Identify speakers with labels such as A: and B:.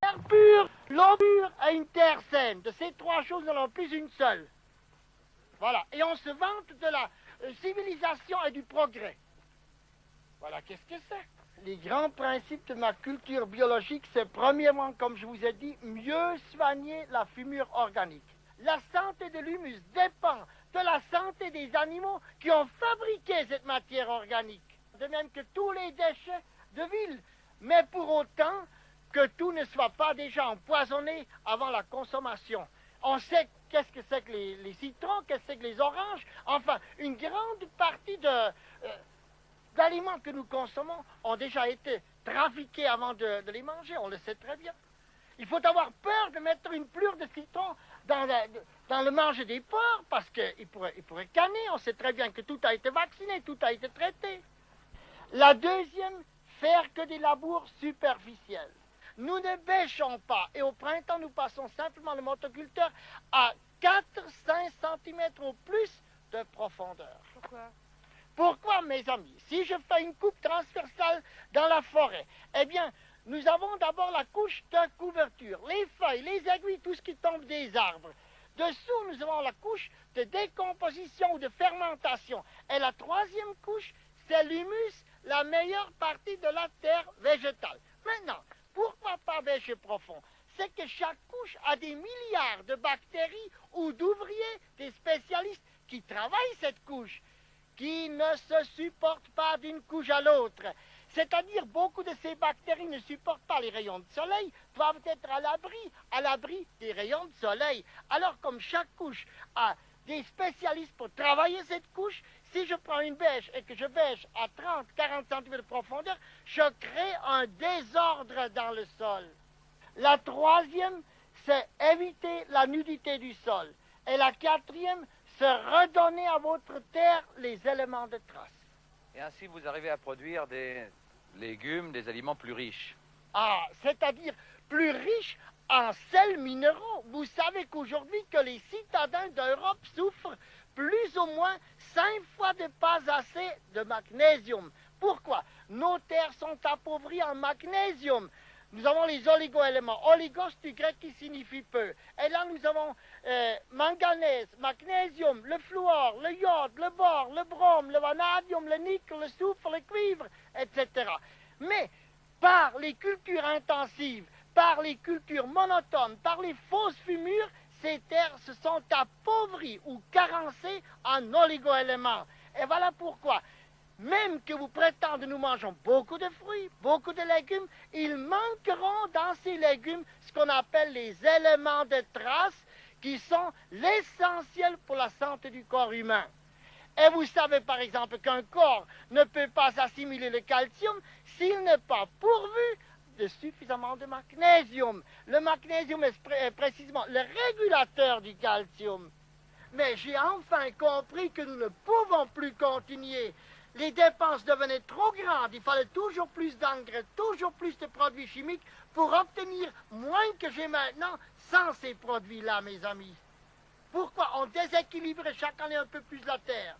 A: L'air pur, l'eau pure et une terre saine. De ces trois choses, nous n'en plus une seule. Voilà. Et on se vante de la civilisation et du progrès. Voilà, qu'est-ce que c'est? Les grands principes de ma culture biologique, c'est premièrement, comme je vous ai dit, mieux soigner la fumure organique. La santé de l'humus dépend de la santé des animaux qui ont fabriqué cette matière organique. De même que tous les déchets de ville. Mais pour autant que tout ne soit pas déjà empoisonné avant la consommation. On sait qu'est-ce que c'est que les citrons, qu'est-ce que c'est que les oranges. Enfin, une grande partie d'aliments que nous consommons ont déjà été trafiqués avant de les manger, on le sait très bien. Il faut avoir peur de mettre une plure de citron dans le manger des porcs, parce qu'il pourrait canner. On sait très bien que tout a été vacciné, tout a été traité. La deuxième, faire que des labours superficiels. Nous ne bêchons pas, et au printemps, nous passons simplement le motoculteur à 4-5 cm au plus de profondeur.
B: Pourquoi?
A: Pourquoi, mes amis? Si je fais une coupe transversale dans la forêt, eh bien, nous avons d'abord la couche de couverture, les feuilles, les aiguilles, tout ce qui tombe des arbres. Dessous, nous avons la couche de décomposition ou de fermentation. Et la troisième couche, c'est l'humus, la meilleure partie de la terre végétale. Maintenant, pourquoi pas bêcher profond? C'est que chaque couche a des milliards de bactéries ou d'ouvriers, des spécialistes qui travaillent cette couche, qui ne se supportent pas d'une couche à l'autre. C'est-à-dire, beaucoup de ces bactéries ne supportent pas les rayons de soleil, doivent être à l'abri des rayons de soleil. Alors, comme chaque couche a des spécialistes pour travailler cette couche, si je prends une bêche et que je bêche à 30-40 cm de profondeur, je crée un désordre dans le sol. La troisième, c'est éviter la nudité du sol. Et la quatrième, c'est redonner à votre terre les éléments de trace.
C: Et ainsi, vous arrivez à produire des légumes, des aliments plus riches.
A: Ah, c'est-à-dire plus riches en sels minéraux. Vous savez qu'aujourd'hui, que les citadins d'Europe souffrent plus ou moins 5 fois de pas assez de magnésium. Pourquoi? Nos terres sont appauvries en magnésium. Nous avons les oligo-éléments. Oligos du grec qui signifie peu. Et là, nous avons manganèse, magnésium, le fluor, le iode, le bore, le brome, le vanadium, le nickel, le soufre, le cuivre, etc. Mais par les cultures intensives, par les cultures monotones, par les fausses fumures, ces terres se sont appauvries ou carencées en oligo-éléments. Et voilà pourquoi, même que vous prétendez nous mangeons beaucoup de fruits, beaucoup de légumes, ils manqueront dans ces légumes ce qu'on appelle les éléments de trace qui sont l'essentiel pour la santé du corps humain. Et vous savez par exemple qu'un corps ne peut pas assimiler le calcium s'il n'est pas pourvu de suffisamment de magnésium. Le magnésium est précisément le régulateur du calcium. Mais j'ai enfin compris que nous ne pouvons plus continuer. Les dépenses devenaient trop grandes. Il fallait toujours plus d'engrais, toujours plus de produits chimiques pour obtenir moins que j'ai maintenant sans ces produits-là, mes amis. Pourquoi on déséquilibre chaque année un peu plus la terre?